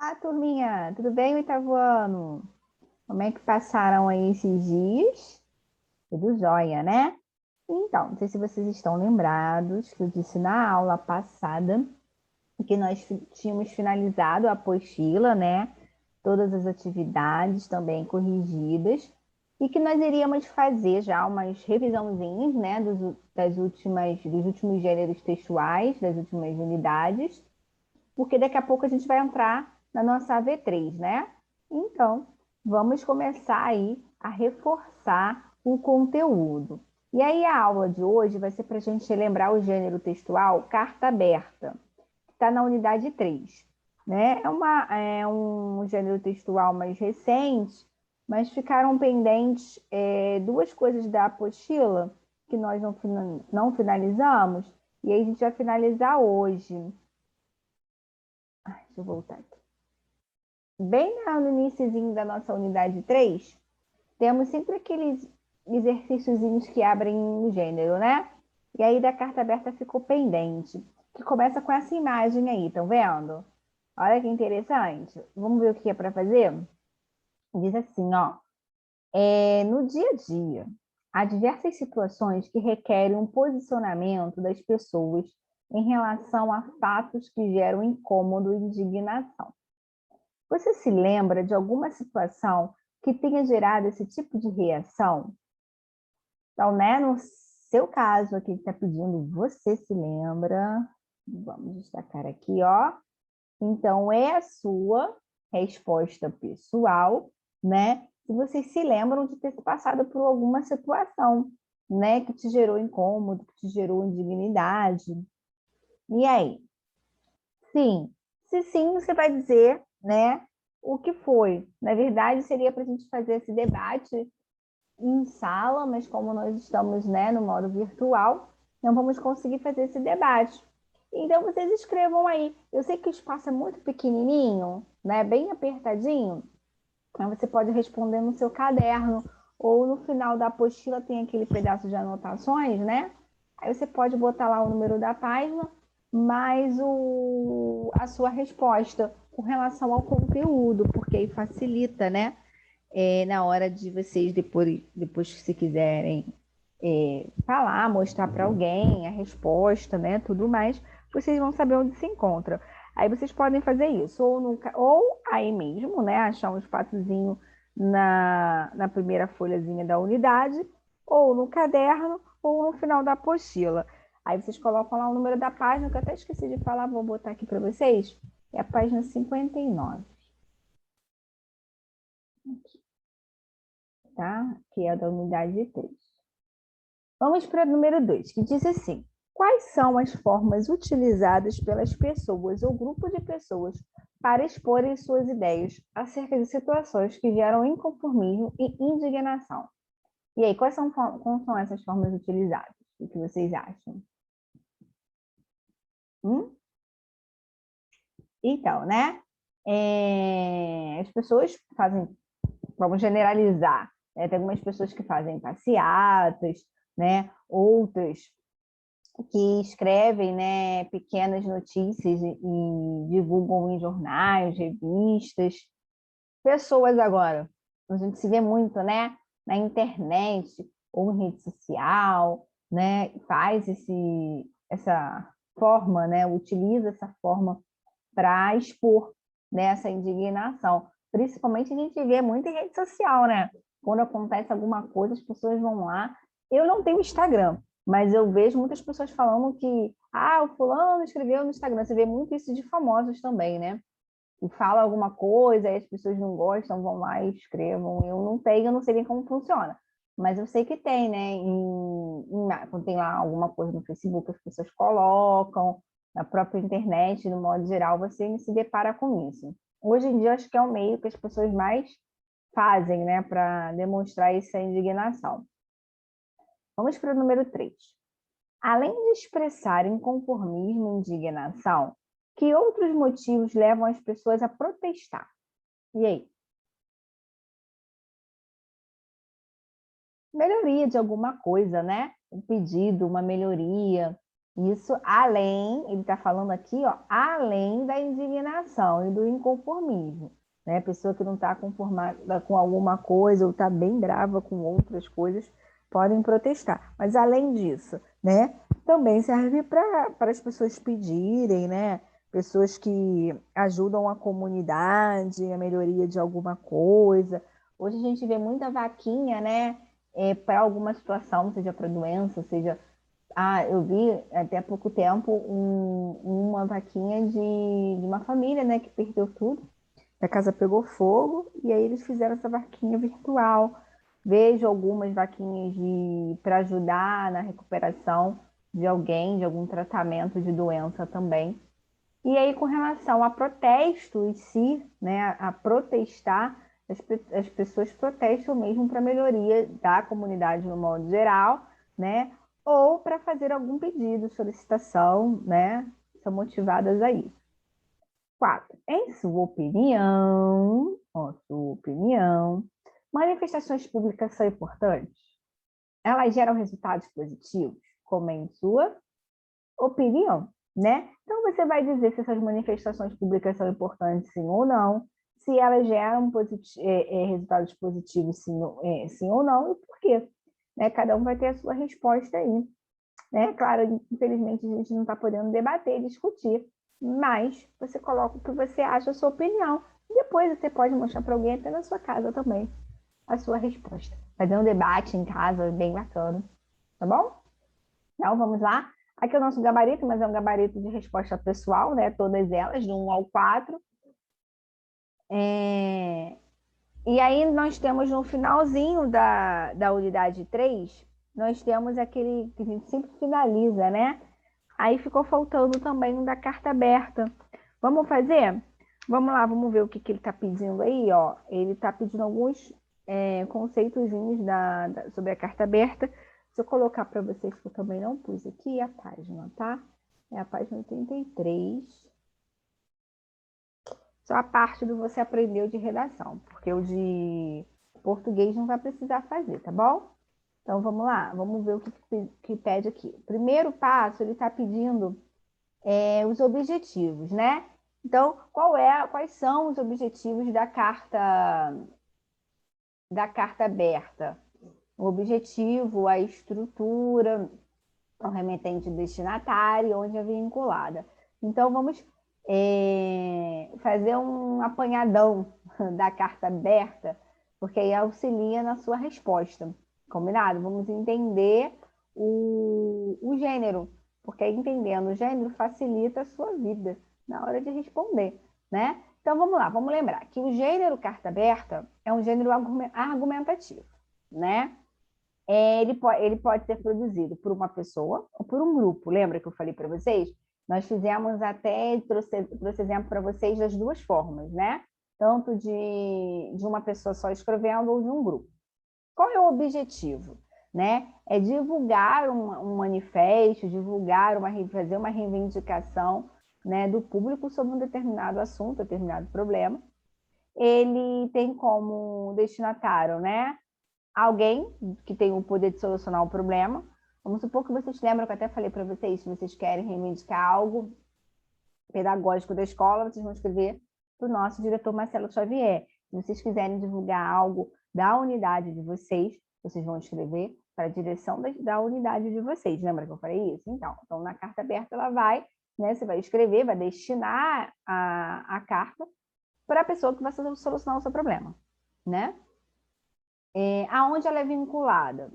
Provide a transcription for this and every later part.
Ah, turminha, tudo bem, oitavo ano? Como é que passaram aí esses dias? Tudo jóia, né? Então, não sei se vocês estão lembrados que eu disse na aula passada que nós tínhamos finalizado a apostila, né? Todas as atividades também corrigidas e que nós iríamos fazer já umas revisãozinhas, né? Dos últimos gêneros textuais, das últimas unidades, porque daqui a pouco a gente vai entrar na nossa AV3, né? Então, vamos começar aí a reforçar o conteúdo. E aí a aula de hoje vai ser para a gente lembrar o gênero textual carta aberta, que está na unidade 3. Né? É um gênero textual mais recente, mas ficaram pendentes duas coisas da apostila que nós não finalizamos, e aí a gente vai finalizar hoje. Deixa eu voltar aqui. Bem no iniciozinho da nossa unidade 3, temos sempre aqueles exercíciozinhos que abrem o gênero, né? E aí da carta aberta ficou pendente, que começa com essa imagem aí, estão vendo? Olha que interessante. Vamos ver o que é para fazer? Diz assim, ó. No dia a dia, há diversas situações que requerem um posicionamento das pessoas em relação a fatos que geram incômodo e indignação. Você se lembra de alguma situação que tenha gerado esse tipo de reação? Então, né, no seu caso aqui, está pedindo, você se lembra? Vamos destacar aqui, ó. Então, é a sua resposta pessoal, né? Se vocês se lembram de ter passado por alguma situação, né, que te gerou incômodo, que te gerou indignidade. E aí? Sim. Se sim, você vai dizer, né, o que foi. Na verdade, seria para a gente fazer esse debate em sala, mas como nós estamos, né, no modo virtual, não vamos conseguir fazer esse debate. Então, vocês escrevam aí. Eu sei que o espaço é muito pequenininho, né, bem apertadinho, mas você pode responder no seu caderno ou no final da apostila tem aquele pedaço de anotações, né? Aí você pode botar lá o número da página, mais a sua resposta com relação ao conteúdo, porque aí facilita, né? Na hora de vocês, depois que se quiserem falar, mostrar para alguém a resposta, né? Tudo mais, vocês vão saber onde se encontra. Aí vocês podem fazer isso, ou aí mesmo, né? Achar um espaçozinho na primeira folhazinha da unidade, ou no caderno, ou no final da apostila. Aí vocês colocam lá o número da página, que eu até esqueci de falar, vou botar aqui para vocês. É a página 59, tá? Que é da unidade 3. Vamos para o número 2, que diz assim: quais são as formas utilizadas pelas pessoas ou grupo de pessoas para exporem suas ideias acerca de situações que geram inconformismo e indignação? E aí, como são essas formas utilizadas? O que vocês acham? Hum? Então, né? As pessoas fazem, vamos generalizar, né? Tem algumas pessoas que fazem passeatas, né? Outras que escrevem, né, pequenas notícias e divulgam em jornais, revistas. Pessoas agora, a gente se vê muito, né, na internet ou em rede social, né, faz essa forma, né, utiliza essa forma para expor, né, essa indignação. Principalmente a gente vê muito em rede social, né? Quando acontece alguma coisa, as pessoas vão lá. Eu não tenho Instagram, mas eu vejo muitas pessoas falando que, o fulano escreveu no Instagram. Você vê muito isso de famosos também, né? E fala alguma coisa, aí as pessoas não gostam, vão lá e escrevam. Eu não tenho, eu não sei nem como funciona. Mas eu sei que tem, né? Quando tem lá alguma coisa no Facebook, as pessoas colocam, na própria internet, no modo geral, você se depara com isso. Hoje em dia, acho que é o meio que as pessoas mais fazem, né, para demonstrar essa indignação. Vamos para o número 3. Além de expressar inconformismo e indignação, que outros motivos levam as pessoas a protestar? E aí? Melhoria de alguma coisa, né? Um pedido, uma melhoria, Isso além, ele está falando aqui, ó, além da indignação e do inconformismo, né? Pessoa que não está conformada com alguma coisa ou está bem brava com outras coisas, podem protestar. Mas além disso, né? Também serve para as pessoas pedirem, né? Pessoas que ajudam a comunidade, a melhoria de alguma coisa. Hoje a gente vê muita vaquinha, né? Para alguma situação, seja para doença, seja eu vi até há pouco tempo uma vaquinha de uma família, né, que perdeu tudo. A casa pegou fogo e aí eles fizeram essa vaquinha virtual. Vejo algumas vaquinhas para ajudar na recuperação de alguém, de algum tratamento de doença também. E aí, com relação a protesto em si, né, a protestar, as pessoas protestam mesmo para melhoria da comunidade no modo geral, né, ou para fazer algum pedido, solicitação, né, são motivadas a isso. 4. Em sua opinião, manifestações públicas são importantes? Elas geram resultados positivos, como em sua opinião, né? Então você vai dizer se essas manifestações públicas são importantes, sim ou não, se elas geram resultados positivos, sim ou não, e por quê? Né? Cada um vai ter a sua resposta aí. Né? Claro, infelizmente a gente não está podendo debater e discutir, mas você coloca o que você acha, a sua opinião, e depois você pode mostrar para alguém até na sua casa também a sua resposta. Fazer um debate em casa bem bacana, tá bom? Então vamos lá. Aqui é o nosso gabarito, mas é um gabarito de resposta pessoal, né? Todas elas, do 1 ao 4. E aí nós temos no finalzinho da unidade 3, nós temos aquele que a gente sempre finaliza, né? Aí ficou faltando também um da carta aberta. Vamos fazer? Vamos lá, vamos ver o que ele está pedindo aí, ó. Ele está pedindo alguns conceitozinhos sobre a carta aberta. Se eu colocar para vocês, que eu também não pus aqui a página, tá? É a página 83. Só a parte do você aprendeu de redação, porque o de português não vai precisar fazer, tá bom? Então vamos lá, vamos ver o que pede aqui. Primeiro passo, ele está pedindo os objetivos, né? Então, quais são os objetivos da carta aberta? O objetivo, a estrutura, o remetente destinatário, onde é vinculada. Então, vamos fazer um apanhadão da carta aberta, porque aí auxilia na sua resposta. Combinado? Vamos entender o gênero, porque entendendo o gênero facilita a sua vida na hora de responder, né? Então vamos lá, vamos lembrar que o gênero carta aberta é um gênero argumentativo, né? Ele pode ser produzido por uma pessoa ou por um grupo. Lembra que eu falei para vocês? Nós fizemos até, trouxe exemplo para vocês das duas formas, né? Tanto de uma pessoa só escrevendo ou de um grupo. Qual é o objetivo? Né? É divulgar um manifesto, fazer uma reivindicação, né, do público sobre um determinado assunto, determinado problema. Ele tem como destinatário, né, alguém que tem o poder de solucionar o problema. Vamos supor que vocês lembram que eu até falei para vocês, se vocês querem reivindicar algo pedagógico da escola, vocês vão escrever para o nosso diretor Marcelo Xavier. Se vocês quiserem divulgar algo da unidade de vocês, vocês vão escrever para a direção da unidade de vocês. Lembra que eu falei isso? Então na carta aberta ela vai, né, você vai escrever, vai destinar a carta para a pessoa que vai solucionar o seu problema, né? Aonde ela é vinculada?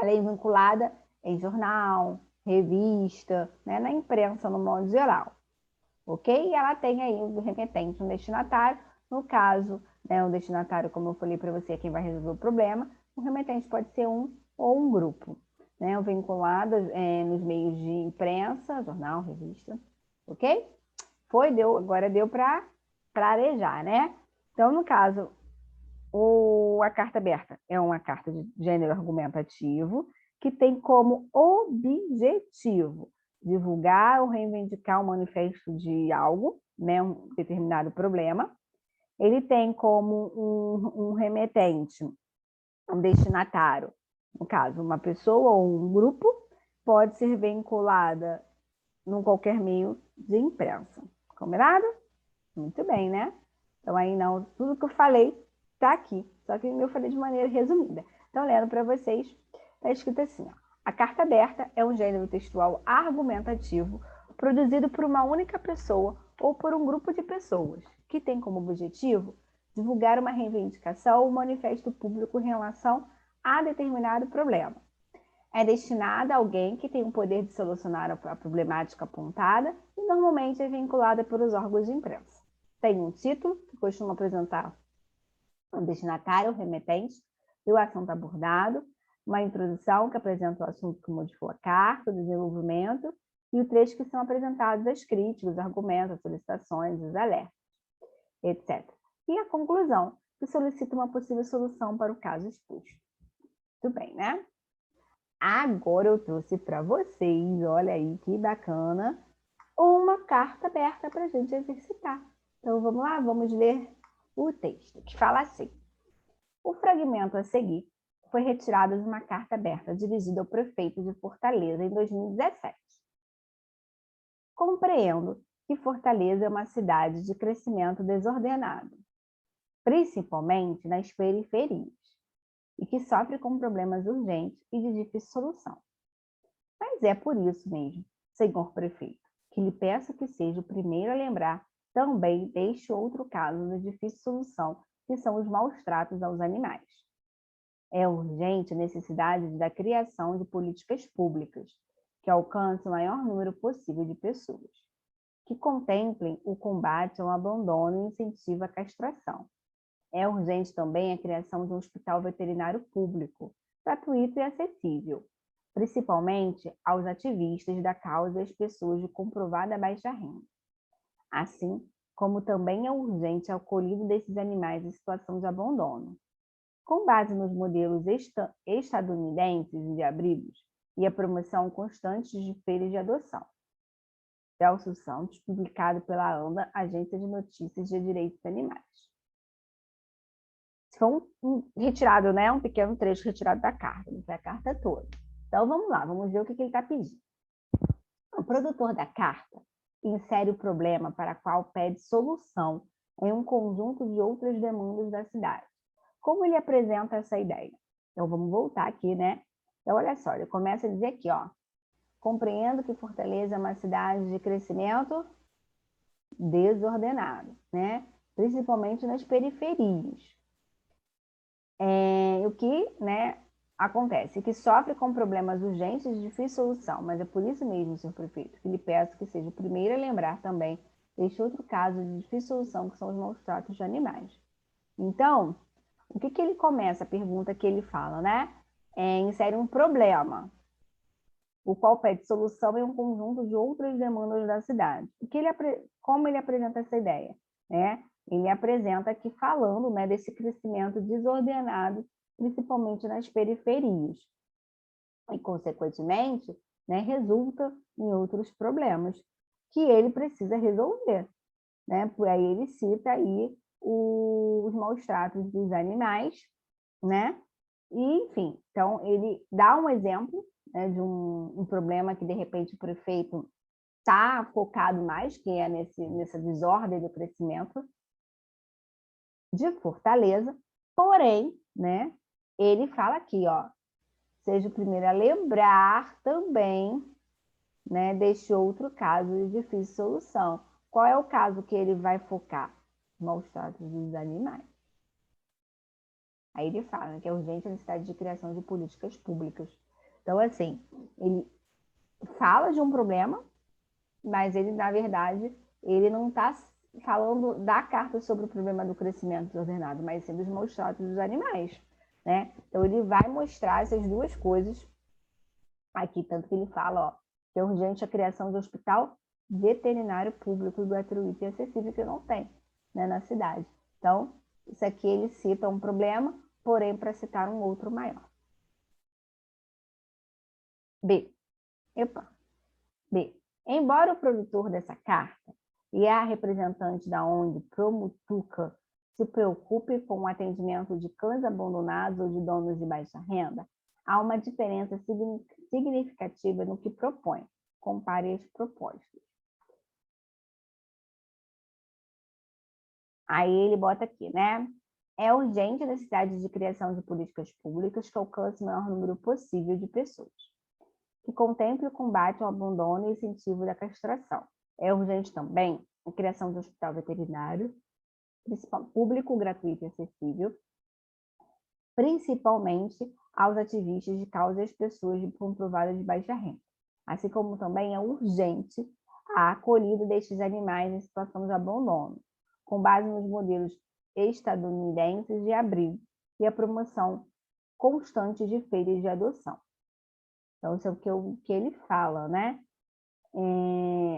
Ela é vinculada em jornal, revista, né, na imprensa no modo geral, ok? E ela tem aí o remetente, um destinatário. No caso, né, o destinatário, como eu falei para você, é quem vai resolver o problema. O remetente pode ser um ou um grupo, né? Vinculado nos meios de imprensa, jornal, revista, ok? Agora deu para arejar, né? Então, no caso, a carta aberta é uma carta de gênero argumentativo que tem como objetivo divulgar ou reivindicar um manifesto de algo, né, um determinado problema. Ele tem como um remetente, um destinatário, no caso, uma pessoa ou um grupo, pode ser vinculada em qualquer meio de imprensa. Combinado? Muito bem, né? Então, aí não, tudo que eu falei está aqui, só que eu falei de maneira resumida. Então, lendo para vocês, está escrito assim, ó. A carta aberta é um gênero textual argumentativo produzido por uma única pessoa ou por um grupo de pessoas, que tem como objetivo divulgar uma reivindicação ou manifesto público em relação a determinado problema. É destinada a alguém que tem o poder de solucionar a problemática apontada e normalmente é vinculada pelos órgãos de imprensa. Tem um título, que costuma apresentar o destinatário, o remetente, e o assunto abordado, uma introdução que apresenta o assunto que modificou a carta, o desenvolvimento, e o trecho que são apresentados as críticas, os argumentos, as solicitações, os alertas, etc. E a conclusão, que solicita uma possível solução para o caso exposto. Tudo bem, né? Agora eu trouxe para vocês, olha aí que bacana, uma carta aberta para a gente exercitar. Então vamos lá, vamos ler o texto, que fala assim. O fragmento a seguir foi retirado de uma carta aberta dirigida ao prefeito de Fortaleza em 2017. Compreendo que Fortaleza é uma cidade de crescimento desordenado, principalmente nas periferias, e que sofre com problemas urgentes e de difícil solução. Mas é por isso mesmo, senhor prefeito, que lhe peço que seja o primeiro a lembrar também deste outro caso de difícil solução, que são os maus tratos aos animais. É urgente a necessidade da criação de políticas públicas que alcancem o maior número possível de pessoas, que contemplem o combate ao abandono e incentivo à castração. É urgente também a criação de um hospital veterinário público, gratuito e acessível, principalmente aos ativistas da causa e às pessoas de comprovada baixa renda. Assim como também é urgente a acolhida desses animais em situação de abandono. Com base nos modelos estadunidenses de abrigos e a promoção constante de feiras de adoção. Celso Santos, publicado pela ANDA, Agência de Notícias de Direitos Animais. Foi retirado, né? Um pequeno trecho retirado da carta, não foi a carta toda. Então vamos lá, vamos ver o que ele está pedindo. O produtor da carta insere o problema para o qual pede solução em um conjunto de outras demandas da cidade. Como ele apresenta essa ideia? Então, vamos voltar aqui, né? Então, olha só, ele começa a dizer aqui, ó. Compreendo que Fortaleza é uma cidade de crescimento desordenado, né? Principalmente nas periferias. O que, né, acontece? Que sofre com problemas urgentes de difícil solução, mas é por isso mesmo, senhor prefeito, que lhe peço que seja o primeiro a lembrar também deste outro caso de difícil solução, que são os maus tratos de animais. Então, o que ele começa, a pergunta que ele fala, né? Insere um problema, o qual pede solução em um conjunto de outras demandas da cidade. Como ele apresenta essa ideia? Né? Ele apresenta aqui falando, né, desse crescimento desordenado, principalmente nas periferias. E, consequentemente, né, resulta em outros problemas que ele precisa resolver. Né? Por aí ele cita aí os maus tratos dos animais, né? E, enfim, então ele dá um exemplo, né, de um problema que, de repente, o prefeito está focado mais, que é nessa desordem do crescimento de Fortaleza, porém, né, ele fala aqui, ó, seja o primeiro a lembrar também, né, deste outro caso de difícil solução. Qual é o caso que ele vai focar? Maus tratos dos animais. Aí ele fala que é urgente a necessidade de criação de políticas públicas. Então, assim, ele fala de um problema, mas ele, na verdade, ele não está falando da carta sobre o problema do crescimento desordenado, mas sim dos maus tratos dos animais, né? Então, ele vai mostrar essas duas coisas aqui, tanto que ele fala, ó, que é urgente a criação de um hospital veterinário público gratuito e acessível, que não tem, né, na cidade. Então, isso aqui ele cita um problema, porém para citar um outro maior. B. Embora o produtor dessa carta e a representante da ONG Promutuca se preocupe com o atendimento de cães abandonados ou de donos de baixa renda, há uma diferença significativa no que propõe. Compare as propostas. Aí ele bota aqui, né? É urgente a necessidade de criação de políticas públicas que alcance o maior número possível de pessoas, que contemple o combate ao abandono e incentivo da castração. É urgente também a criação de um hospital veterinário público, gratuito e acessível, principalmente aos ativistas de causa e às pessoas comprovadas de baixa renda. Assim como também é urgente a acolhida destes animais em situação de abandono, com base nos modelos estadunidenses de abrigo e a promoção constante de feiras de adoção. Então, isso é o que ele fala, né?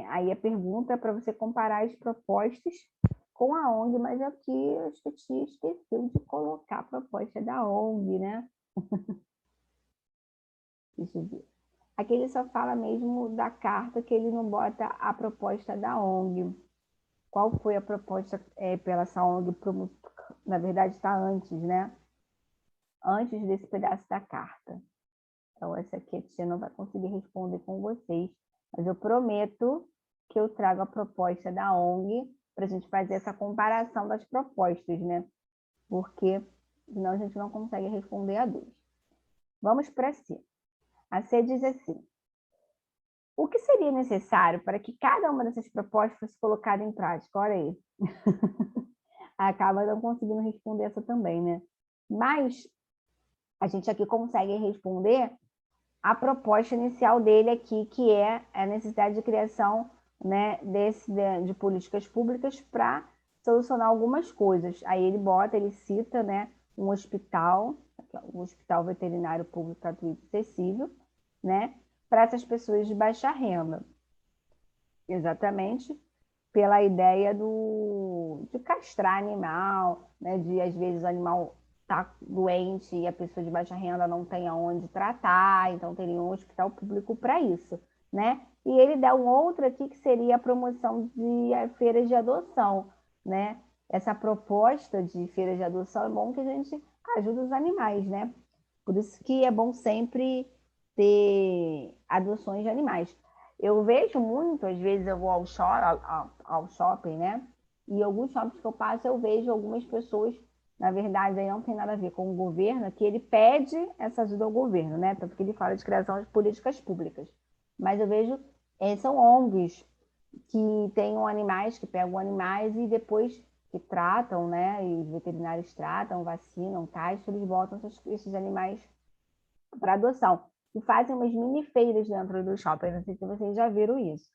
Aí a pergunta é para você comparar as propostas com a ONG, mas aqui acho que eu tinha esquecido de colocar a proposta da ONG, né? Deixa eu ver. Aqui ele só fala mesmo da carta, que ele não bota a proposta da ONG. Qual foi a proposta pela essa ONG? Na verdade, está antes, né? Antes desse pedaço da carta. Então, essa aqui a tia não vai conseguir responder com vocês, mas eu prometo que eu trago a proposta da ONG para a gente fazer essa comparação das propostas, né? Porque senão a gente não consegue responder a duas. Vamos para C. A C diz assim: o que seria necessário para que cada uma dessas propostas fosse colocada em prática? Olha aí. Acaba não conseguindo responder essa também, né? Mas a gente aqui consegue responder a proposta inicial dele aqui, que é a necessidade de criação, né, de políticas públicas para solucionar algumas coisas. Aí ele cita, né, um hospital veterinário público gratuito e acessível, né, para essas pessoas de baixa renda. Exatamente pela ideia de castrar animal, né, de às vezes o animal tá doente e a pessoa de baixa renda não tem aonde tratar, então teria um hospital público para isso, né? E ele dá um outro aqui que seria a promoção de feiras de adoção, né? Essa proposta de feiras de adoção é bom que a gente ajuda os animais, né? Por isso que é bom sempre ter adoções de animais. Eu vejo muito, às vezes eu vou ao shopping, né? E alguns shoppings que eu passo, eu vejo algumas pessoas, na verdade, aí não tem nada a ver com o governo, que ele pede essa ajuda ao governo, né? Tanto que ele fala de criação de políticas públicas. Mas eu vejo, são ONGs que tenham animais, que pegam animais e depois que tratam, né? E os veterinários tratam, vacinam, castram, eles botam esses animais para adoção. E fazem umas mini feiras dentro do shopping. Não sei se vocês já viram isso,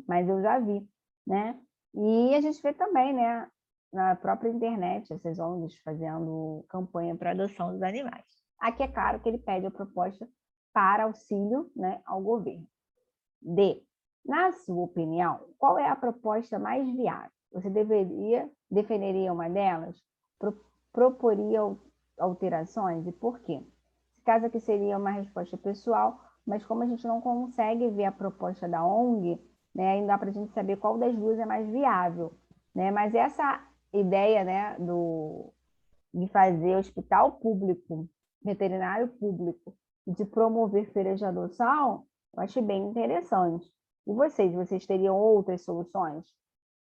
mas eu já vi, né? E a gente vê também, né, na própria internet, essas ONGs fazendo campanha para adoção dos animais. Aqui é claro que ele pede a proposta para auxílio, né, ao governo. D. Na sua opinião, qual é a proposta mais viável? Você defenderia uma delas? Proporia alterações? E por quê? Esse caso aqui seria uma resposta pessoal, mas como a gente não consegue ver a proposta da ONG, né, ainda dá para a gente saber qual das duas é mais viável, né? Mas essa ideia, né, de fazer hospital público, veterinário público, de promover feiras de adoção, eu achei bem interessante. E vocês teriam outras soluções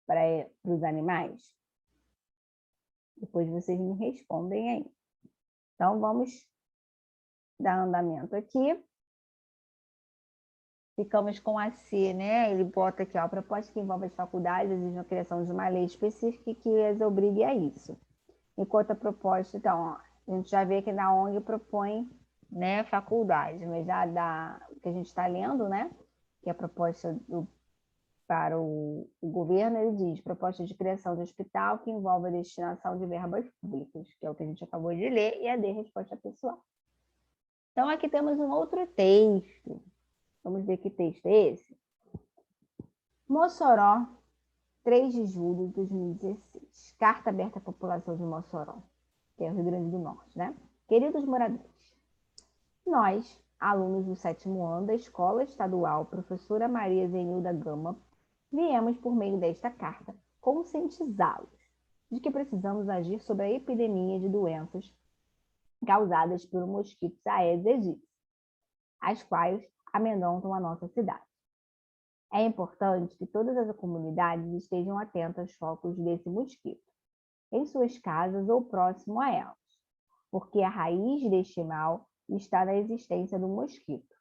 para os animais? Depois vocês me respondem aí. Então, vamos dar andamento aqui. Ficamos com a C, né? Ele bota aqui, ó, a proposta que envolve as faculdades exige a criação de uma lei específica que as obrigue a isso. Enquanto a proposta, então, ó, a gente já vê que na ONG propõe, né, faculdade, mas o que a gente está lendo, né, que é a proposta para o governo, ele diz proposta de criação de hospital que envolve a destinação de verbas públicas, que é o que a gente acabou de ler, e a D, resposta pessoal. Então, aqui temos um outro texto. Vamos ver que texto é esse. Mossoró, 3 de julho de 2016. Carta aberta à população de Mossoró, que é o Rio Grande do Norte, né? Queridos moradores, nós, alunos do 7º ano da Escola Estadual Professora Maria Zenilda Gama, viemos por meio desta carta conscientizá-los de que precisamos agir sobre a epidemia de doenças causadas pelo mosquito Aedes aegypti, as quais amedrontam a nossa cidade. É importante que todas as comunidades estejam atentas aos focos desse mosquito, em suas casas ou próximo a elas, porque a raiz deste mal está na existência do mosquito.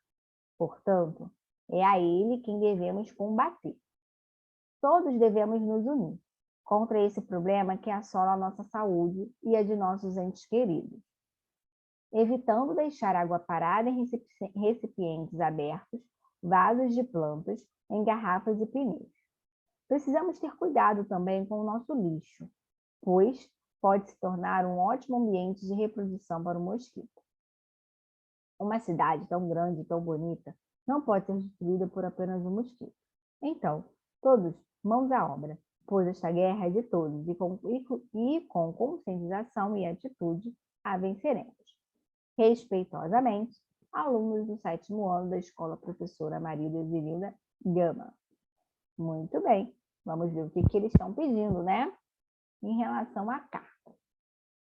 Portanto, é a ele quem devemos combater. Todos devemos nos unir contra esse problema que assola a nossa saúde e a de nossos entes queridos, evitando deixar água parada em recipientes abertos, vasos de plantas, em garrafas e pneus. Precisamos ter cuidado também com o nosso lixo, pois pode se tornar um ótimo ambiente de reprodução para o mosquito. Uma cidade tão grande e tão bonita não pode ser destruída por apenas um mosquito. Então, todos, mãos à obra, pois esta guerra é de todos, e com conscientização e atitude a venceremos. Respeitosamente, alunos do 7º ano da Escola Professora Maria Ezenilda Gama. Muito bem, vamos ver o que eles estão pedindo, né? Em relação à carta.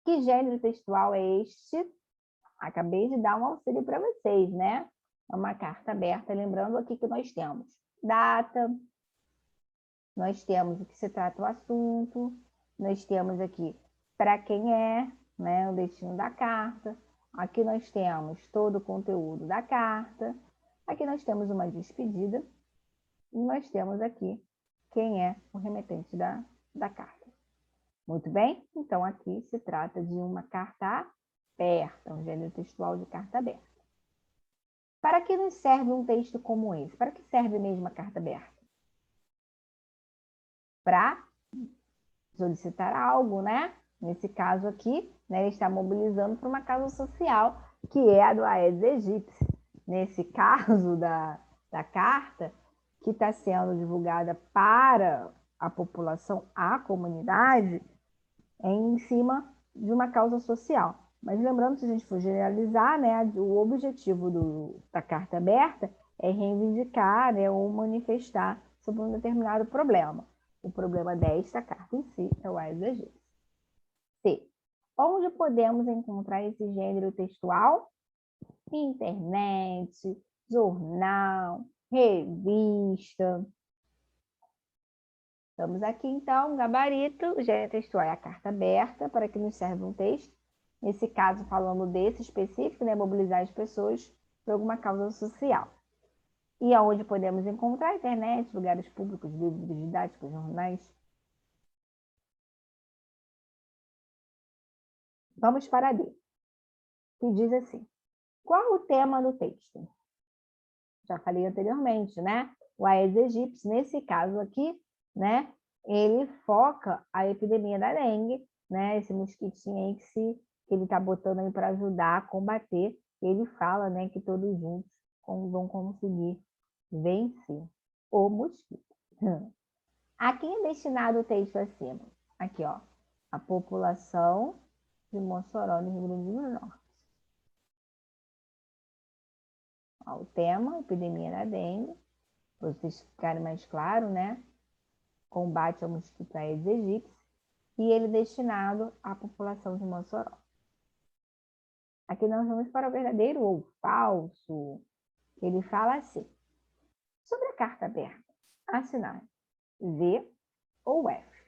Que gênero textual é este? Acabei de dar um auxílio para vocês, né? É uma carta aberta, lembrando aqui que nós temos data, nós temos o que se trata o assunto, nós temos aqui para quem é, né, o destino da carta. Aqui nós temos todo o conteúdo da carta. Aqui nós temos uma despedida. E nós temos aqui quem é o remetente da carta. Muito bem? Então, aqui se trata de uma carta aberta, um gênero textual de carta aberta. Para que nos serve um texto como esse? Para que serve mesmo a carta aberta? Para solicitar algo, né? Nesse caso aqui, né, ele está mobilizando para uma causa social, que é a do Aedes aegypti. Nesse caso da carta, que está sendo divulgada para a população, a comunidade, é em cima de uma causa social. Mas lembrando, se a gente for generalizar, né, o objetivo da carta aberta é reivindicar, né, ou manifestar sobre um determinado problema. O problema desta carta em si é o Aedes aegypti. C. Onde podemos encontrar esse gênero textual? Internet, jornal, revista. Estamos aqui, então, gabarito. O gênero textual é a carta aberta, para que nos serve um texto. Nesse caso, falando desse específico, né, mobilizar as pessoas por alguma causa social. E aonde podemos encontrar? Internet, lugares públicos, livros didáticos, jornais. Vamos para D, que diz assim: qual o tema do texto? Já falei anteriormente, né? O Aedes aegypti, nesse caso aqui, né? Ele foca a epidemia da dengue, né? Esse mosquitinho aí que ele tá botando aí para ajudar a combater. Ele fala, né, que todos juntos vão conseguir vencer o mosquito. A quem é destinado o texto acima? Aqui, ó. A população de Mossoró, no Rio Grande do Norte. Ó, o tema, epidemia da dengue, para vocês ficarem mais claro, né? Combate ao mosquito Aedes aegypti, e ele destinado à população de Mossoró. Aqui nós vamos para o verdadeiro ou falso. Ele fala assim: sobre a carta aberta, assinar V ou F.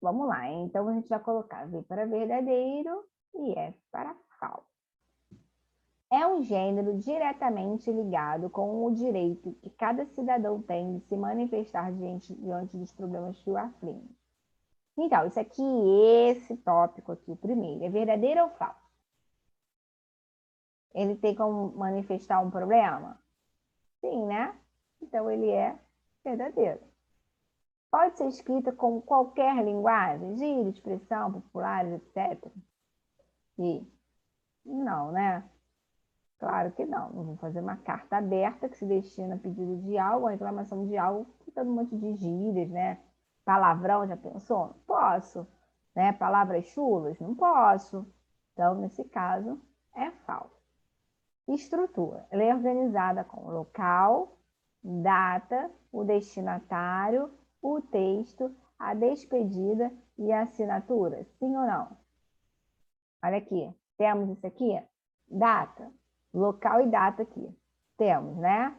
Vamos lá, então a gente vai colocar V para verdadeiro e F para falso. É um gênero diretamente ligado com o direito que cada cidadão tem de se manifestar diante dos problemas que o afligem. Então, esse tópico aqui, o primeiro, é verdadeiro ou falso? Ele tem como manifestar um problema? Sim, né? Então, ele é verdadeiro. Pode ser escrita com qualquer linguagem, gíria, expressão, populares, etc. E não, né? Claro que não. Não vou fazer uma carta aberta que se destina a pedido de algo, a reclamação de algo, com um monte de gírias, né? Palavrão, já pensou? Não posso. Né? Palavras chulas? Não posso. Então, nesse caso, é falso. Estrutura. Ela é organizada com local, data, o destinatário, o texto, a despedida e a assinatura. Sim ou não? Olha aqui. Temos isso aqui. Data. local e data aqui. Temos, né?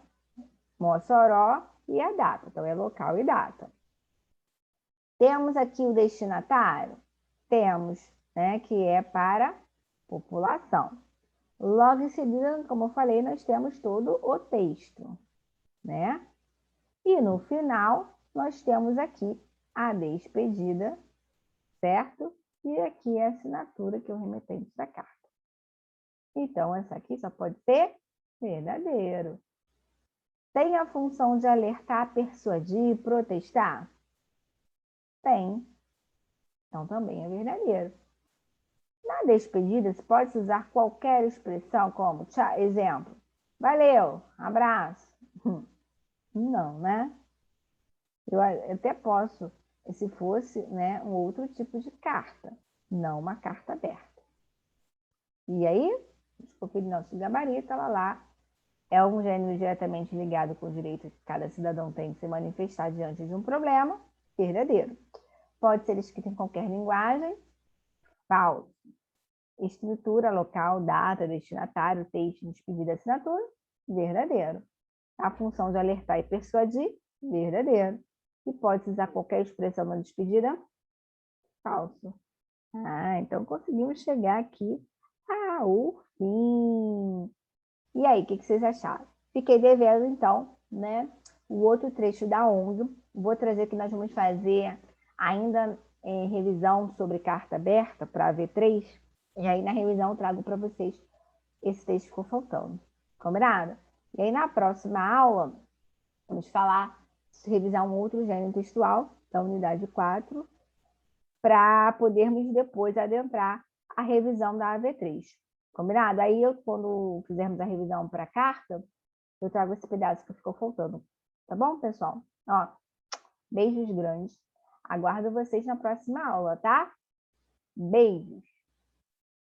Mossoró e a data. Então, é local e data. Temos aqui o destinatário? Temos, né? Que é para população. Logo em seguida, como eu falei, nós temos todo o texto, né? E no final, nós temos aqui a despedida, certo? E aqui a assinatura, que é o remetente da carta. Então, essa aqui só pode ser verdadeiro. Tem a função de alertar, persuadir, protestar? Tem. Então, também é verdadeiro. Na despedida, se pode usar qualquer expressão, como, tchau, exemplo, valeu, abraço. Não, né? Eu até posso, se fosse, né, um outro tipo de carta, não uma carta aberta. E aí, desconferir nosso gabarito, ela lá é um gênero diretamente ligado com o direito que cada cidadão tem de se manifestar diante de um problema, verdadeiro. Pode ser escrito em qualquer linguagem, falso. Estrutura, local, data, destinatário, texto, despedida, assinatura, verdadeiro. A função de alertar e persuadir, verdadeiro. E pode usar qualquer expressão na despedida, falso. Então conseguimos chegar aqui ao fim. E aí, o que vocês acharam? Fiquei devendo, então, né, o outro trecho da ONG. Vou trazer que nós vamos fazer ainda revisão sobre carta aberta para a V3. E aí, na revisão, eu trago para vocês esse texto que ficou faltando. Combinado? E aí, na próxima aula, vamos revisar um outro gênero textual, da unidade 4, para podermos depois adentrar a revisão da AV3. Combinado? Aí, quando fizermos a revisão para a carta, eu trago esse pedaço que ficou faltando. Tá bom, pessoal? Ó, beijos grandes. Aguardo vocês na próxima aula, tá? Beijos!